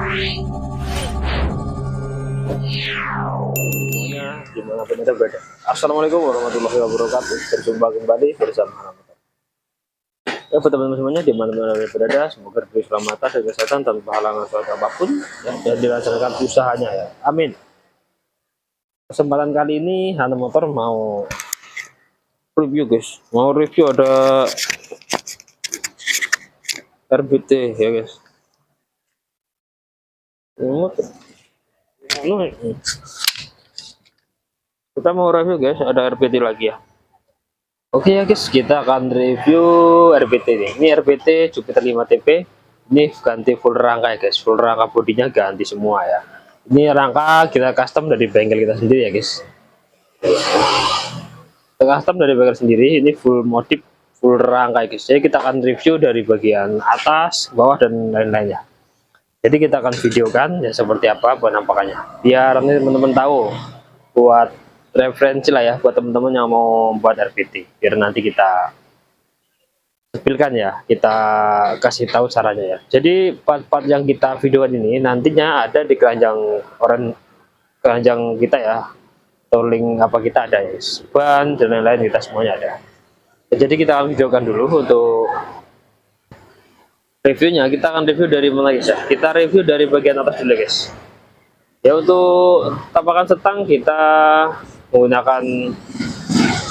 Semuanya dimanapun Anda berada. Assalamualaikum warahmatullahi wabarakatuh. Berjumpa kembali bersama Ramadan. Ya, buat teman-teman semuanya dimanapun Anda berada, semoga diberi keselamatan dan kesehatan tanpa halangan suatu apapun ya, dan dilancarkan usahanya ya. Amin. Kesempatan kali ini Hana Motor mau review guys. Mau review ada RBT ya guys. Kita mau review guys, ada RBT lagi ya. Oke ya guys, kita akan review RBT ini. Ini RBT Jupiter 5TP. Ini ganti full rangka ya guys. Full rangka bodinya ganti semua ya. Ini rangka kita custom dari bengkel kita sendiri ya guys. Kita custom dari bengkel sendiri. Ini full modif, full rangka ya guys. Jadi kita akan review dari bagian atas, bawah dan lain-lainnya. Jadi kita akan videokan ya seperti apa penampakannya. Biar nanti teman-teman tahu buat referensi lah ya buat teman-teman yang mau buat RBT, biar nanti kita tampilkan ya, kita kasih tahu caranya ya. Jadi part-part yang kita videokan ini nantinya ada di keranjang kita ya, tooling apa kita ada ya, ban dan lain-lain kita semuanya ada. Jadi kita akan videokan dulu untuk reviewnya. Kita akan review dari mana guys ya? Kita review dari bagian atas dulu guys. Ya, untuk tampakan setang kita menggunakan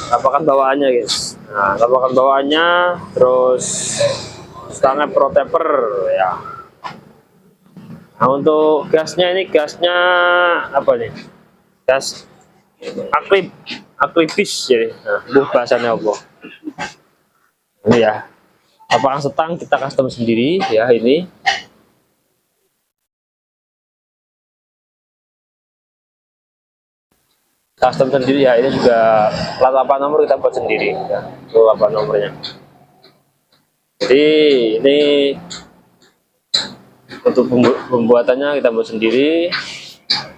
tampakan bawaannya guys. Nah, tampakan bawaannya, terus stangnya protector ya. Nah, untuk gasnya ini gasnya apa nih? Gas akribis jadi. Nah, bahasanya apa? Ini ya. Tampakan setang kita custom sendiri ya ini. Custom sendiri ya, ini juga plat 8 nomor kita buat sendiri ya, itu 8 nomornya. Jadi ini untuk pembuatannya kita buat sendiri.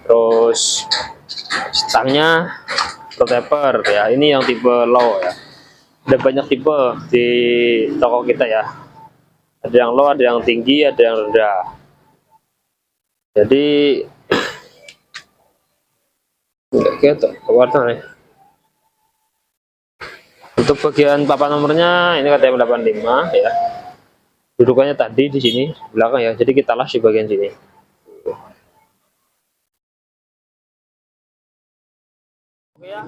Terus stangnya protector ya, ini yang tipe low ya. Ada banyak tipe di toko kita ya, ada yang low, ada yang tinggi, ada yang rendah. Jadi gitu warna nih. Untuk bagian papan nomornya ini KTM 85 ya. Dudukannya tadi di sini belakang ya. Jadi kita las di bagian sini. Oke ya.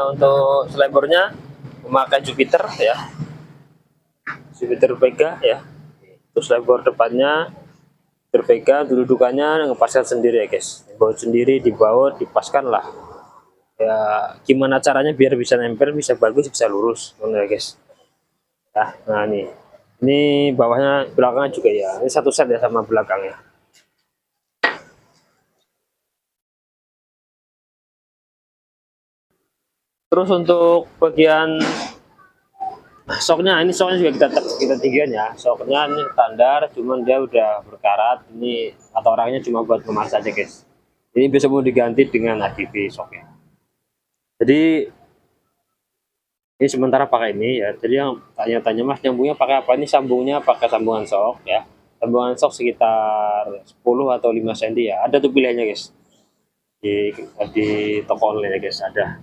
Untuk selebornya memakai Jupiter ya. Jupiter Vega ya. Terus selebor depannya Vega, dudukannya ngepaskan sendiri ya guys. Baut sendiri, dibaut, dipaskan lah. Ya gimana caranya biar bisa nempel, bisa bagus, bisa lurus ya guys. Nah ini bawahnya, belakangnya juga ya, ini satu set ya sama belakangnya. Terus untuk bagian soknya, ini soknya juga kita tinggikan ya. Soknya ini standar, cuman dia udah berkarat ini, atau orangnya cuma buat memas aja guys. Ini bisa mau diganti dengan ADV soknya. Jadi ini sementara pakai ini ya. Jadi yang tanya-tanya mas nyambungnya pakai apa, ini sambungnya pakai sambungan sok ya. Sambungan sok sekitar 10 atau 5 cm ya. Ada tuh pilihannya guys di toko online ya guys, ada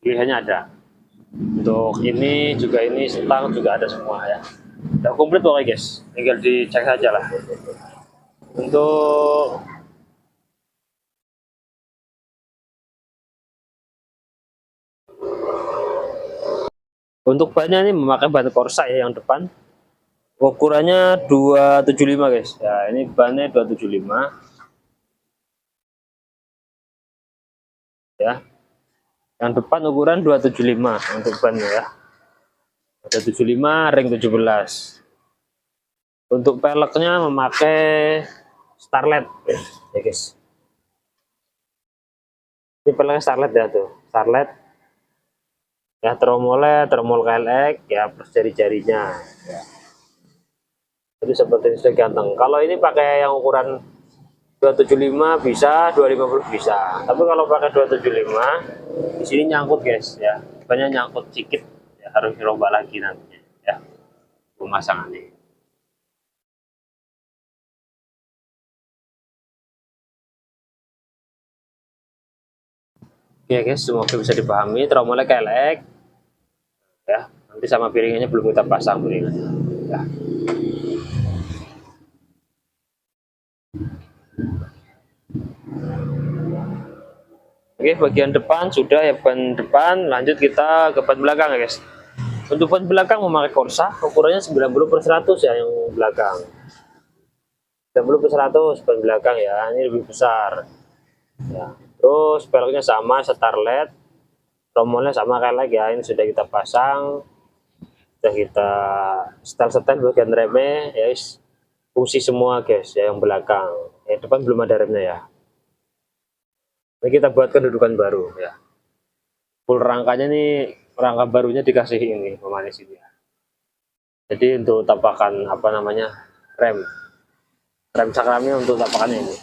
pilihannya ada. Untuk ini juga, ini stang juga ada semua ya, udah komplit pokoknya guys, tinggal dicek saja lah. Untuk bannya ini memakai ban Corsa ya, yang depan ukurannya 275 guys ya. Ini bannya 275 ya, yang depan ukuran 275 untuk bannya ya. 275 ring 17. Untuk peleknya memakai Starlet ya guys. Ini peleknya Starlet ya tuh, Starlet ya, tromol KLX ya, plus jari-jarinya ya. Jadi seperti ini sudah ganteng. Kalau ini pakai yang ukuran 275 bisa, 250 bisa. Tapi kalau pakai 275 di sini nyangkut guys ya, banyak nyangkut sedikit ya, harus dirombak lagi nantinya ya pemasangannya. Oke guys, semoga bisa dipahami. Tromolnya kelek ya. Nanti sama piringnya belum kita pasang piringnya. Ya. Oke, bagian depan sudah ya, ban depan. Lanjut kita ke ban belakang ya guys. Untuk ban belakang memakai Corsa, ukurannya 90/100 ya yang belakang. 90/100 ban belakang ya, ini lebih besar. Ya. Terus peleknya sama, Starlet. Tromolnya sama kayak ya, ini sudah kita pasang. Sudah kita setel bagian remnya ya, fungsi semua guys ya, yang belakang. Yang depan belum ada remnya ya. Ini kita buat kedudukan baru ya. Full rangkanya nih, rangka barunya dikasih ini pemanis ini ya. Jadi untuk tapakan apa namanya, rem sakramnya untuk tapakannya ini.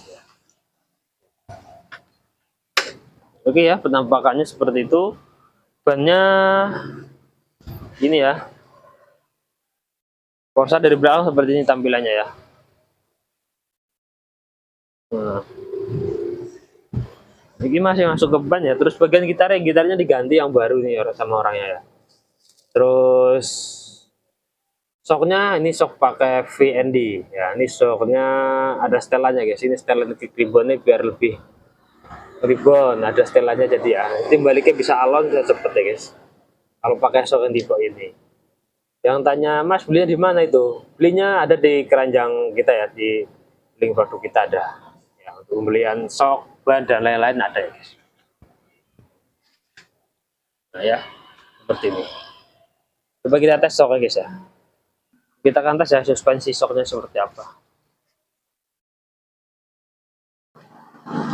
Oke ya, penampakannya seperti itu. Bannya ini ya, Corsa dari belakang seperti ini tampilannya ya. Nah, ini masih masuk ke ban ya. Terus bagian gitarnya diganti yang baru nih sama orangnya ya. Terus shocknya ini shock pakai VND ya. Ini shocknya ada setelannya guys. Ini setelan ribbonnya biar lebih ribbon, ada setelannya jadi ya. Ini baliknya bisa alon, bisa cepet ya guys. Kalau pakai shock yang tipe ini. Yang tanya, Mas belinya di mana itu? Belinya ada di keranjang kita ya, di link produk kita ada. Ya, untuk pembelian shock, ban dan lain-lain ada ya guys. Nah ya, seperti ini. Coba kita tes shocknya guys ya. Kita akan tes ya suspensi shocknya seperti apa.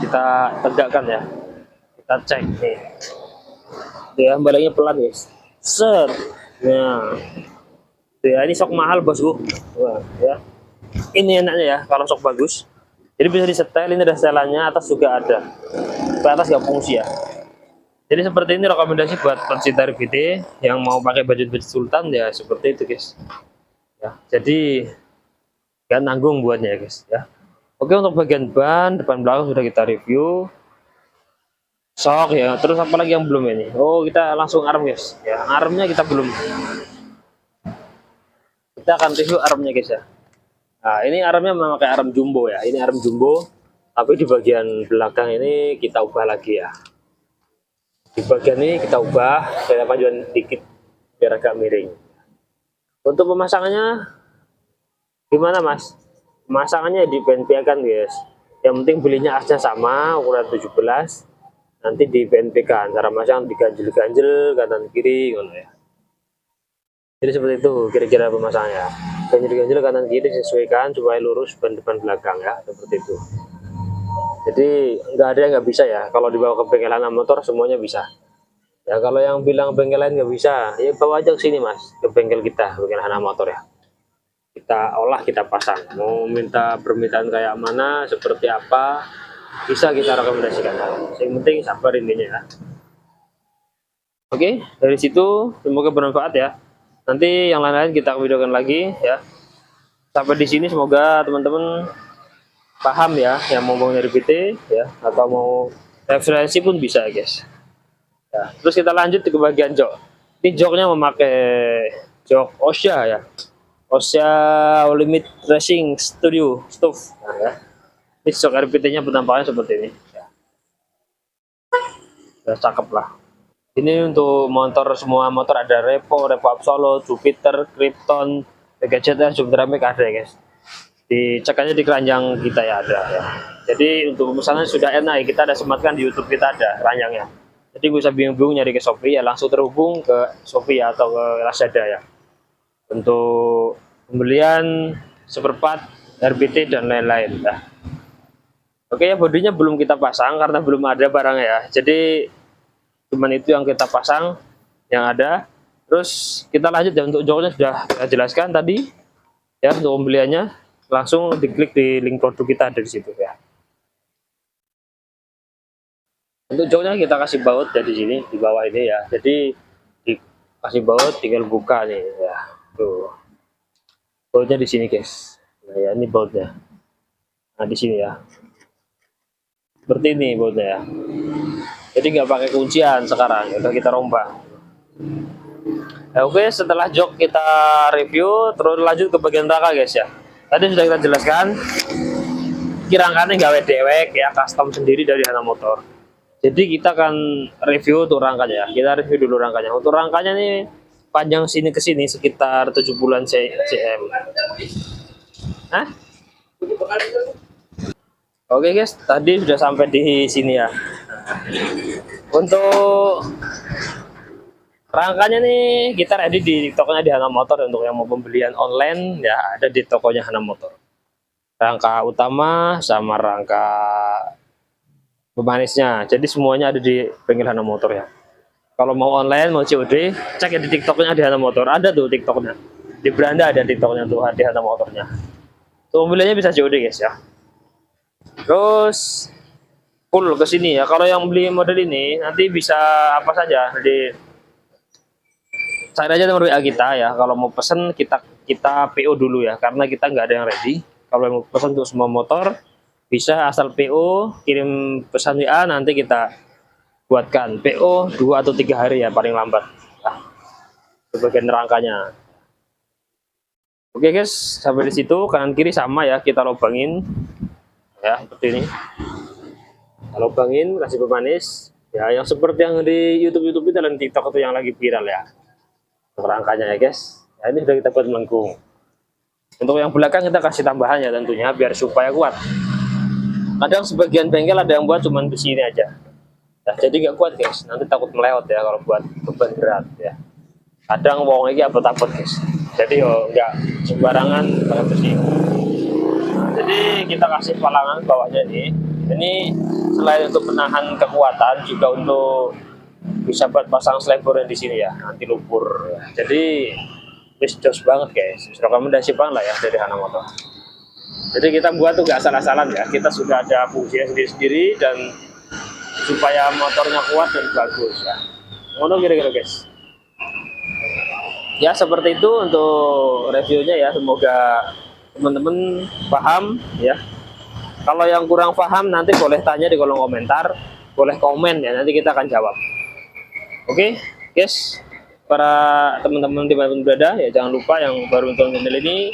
Kita tegakkan ya. Kita cek nih. Ya, baliknya pelan guys. Set. Nah. Ya, ini shock mahal bosku. Wah, ya. Ini enaknya ya kalau shock bagus. Jadi bisa disetel, ini ada setelannya, atas juga ada. Ke atas nggak fungsi ya. Jadi seperti ini rekomendasi buat pencinta RBT yang mau pakai budget Sultan ya, seperti itu guys. Ya, jadi nggak nanggung buatnya ya guys ya. Oke, untuk bagian ban depan belakang sudah kita review. Shock ya, terus apa lagi yang belum ini? Oh, kita langsung arm guys. Ya, armnya kita belum. Kita akan review armnya guys ya. Nah, ini armnya memakai arm jumbo ya. Ini arm jumbo, tapi di bagian belakang ini kita ubah lagi ya. Di bagian ini kita ubah, saya majuan dikit biar agak miring. Untuk pemasangannya gimana mas? Pemasangannya di PNP kan guys. Yang penting belinya asnya sama, ukuran 17. Nanti di PNP kan, cara masang diganjel-ganjel kanan kiri gitu ya. Jadi seperti itu kira-kira pemasangannya. Ganjil-ganjil kanan kiri disesuaikan supaya lurus ban depan belakang ya, seperti itu. Jadi nggak ada yang nggak bisa ya, kalau dibawa ke bengkelan motor semuanya bisa ya. Kalau yang bilang bengkel lain nggak bisa ya, bawa aja ke sini mas, ke bengkel kita, bengkel Hana Motor ya. Kita olah, kita pasang. Mau minta permintaan kayak mana, seperti apa, bisa kita rekomendasikan. Yang penting sabar intinya ya. Oke, dari situ semoga bermanfaat ya. Nanti yang lain-lain kita videokan lagi ya. Sampai di sini semoga teman-teman paham ya, yang mau nyari PT ya, atau mau referensi pun bisa guys. Ya, terus kita lanjut ke bagian jok. Ini joknya memakai jok Osha ya. Osha Limit Racing Studio Stove. Nah, ya. Ini jok RPT-nya penampakannya seperti ini. Ya. Udah cakep lah. Ini untuk motor, semua motor ada Revo Absolut, Jupiter, Krypton, GZR, Jupiter ada ya guys. Dicek aja di keranjang kita ya, ada ya. Jadi untuk pemesanan sudah enak ya, kita ada sematkan di YouTube kita ada keranjangnya. Jadi gue bisa bingung-bingung nyari ke Shopee ya, langsung terhubung ke Shopee ya, atau ke Lazada ya. Untuk pembelian seperempat, RBT dan lain-lain ya. Oke ya, bodinya belum kita pasang karena belum ada barangnya ya. Jadi cuman itu yang kita pasang yang ada. Terus kita lanjut ya, untuk joknya sudah kita jelaskan tadi ya. Untuk pembeliannya langsung diklik di link produk kita ada di situ ya. Untuk joknya kita kasih baut dari sini di bawah ini ya. Jadi dikasih baut, tinggal buka nih ya. Tuh, bautnya di sini guys. Nah ya, ini bautnya. Nah di sini ya. Seperti ini bautnya ya. jadi nggak pakai kuncian sekarang, udah kita rombak. Nah, oke, setelah jok kita review, terus lanjut ke bagian rangka guys ya. Tadi sudah kita jelaskan rangkanya gawe dewek ya, custom sendiri dari Hana Motor. Jadi kita akan review untuk rangkanya ya. Kita review dulu rangkanya. Untuk rangkanya nih panjang sini ke sini sekitar 70-an cm. Hah? Oke guys, tadi sudah sampai di sini ya. Untuk rangkanya nih kita ready di tokonya di Hana Motor. Untuk yang mau pembelian online ya ada di tokonya Hana Motor. Rangka utama sama rangka pemanisnya, jadi semuanya ada di bengkel Hana Motor ya. Kalau mau online mau COD cek ya di TikToknya di Hana Motor, ada tuh TikToknya di Belanda, ada TikToknya tuh di Hana Motornya tuh, pembeliannya bisa COD guys ya. Terus full ke sini ya, kalau yang beli model ini nanti bisa apa saja, jadi cari aja nomor WA kita ya. Kalau mau pesen kita PO dulu ya, karena kita nggak ada yang ready. Kalau mau pesan untuk semua motor bisa asal PO, kirim pesan WA, nanti kita buatkan PO 2 atau 3 hari ya paling lambat. Nah, bagian rangkanya. Oke guys, sampai di situ kanan kiri sama ya, kita lubangin ya seperti ini. Kita lubangin, kasih pemanis ya, yang seperti yang di YouTube itu dan TikTok itu yang lagi viral ya. Untuk rangkanya ya guys. Ya, ini sudah kita buat melengkung. Untuk yang belakang kita kasih tambahan ya tentunya biar supaya kuat. Kadang sebagian bengkel ada yang buat cuman di sini aja. Nah, jadi nggak kuat guys, nanti takut melewat ya kalau buat beban berat ya. Kadang wong ini apa takut guys. Jadi nggak sembarangan pakai besi. Nah, jadi kita kasih palangan bawahnya nih. Ini selain untuk menahan kekuatan juga untuk bisa buat pasang slebor di sini ya, anti lumpur. Jadi jos banget guys, rekomendasi banget lah ya dari Hana Motor. Jadi kita buat tuh gak salah-salah ya, kita sudah ada fungsinya sendiri-sendiri dan supaya motornya kuat dan bagus ya. Ngono kira-kira guys. Ya seperti itu untuk reviewnya ya, semoga teman-teman paham ya. Kalau yang kurang paham nanti boleh tanya di kolom komentar, boleh komen ya, nanti kita akan jawab. Oke guys, para teman-teman dimanapun berada ya, jangan lupa yang baru nonton channel ini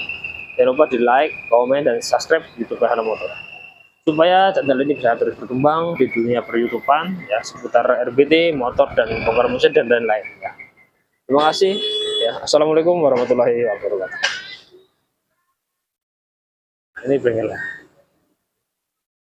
jangan lupa di like, komen, dan subscribe YouTube Hana Motor supaya channel ini bisa terus berkembang di dunia per-YouTubean ya, seputar RBT, motor, dan bongkar mesin dan lain-lain ya. Terima kasih ya. Assalamualaikum warahmatullahi wabarakatuh. Ini bengkel.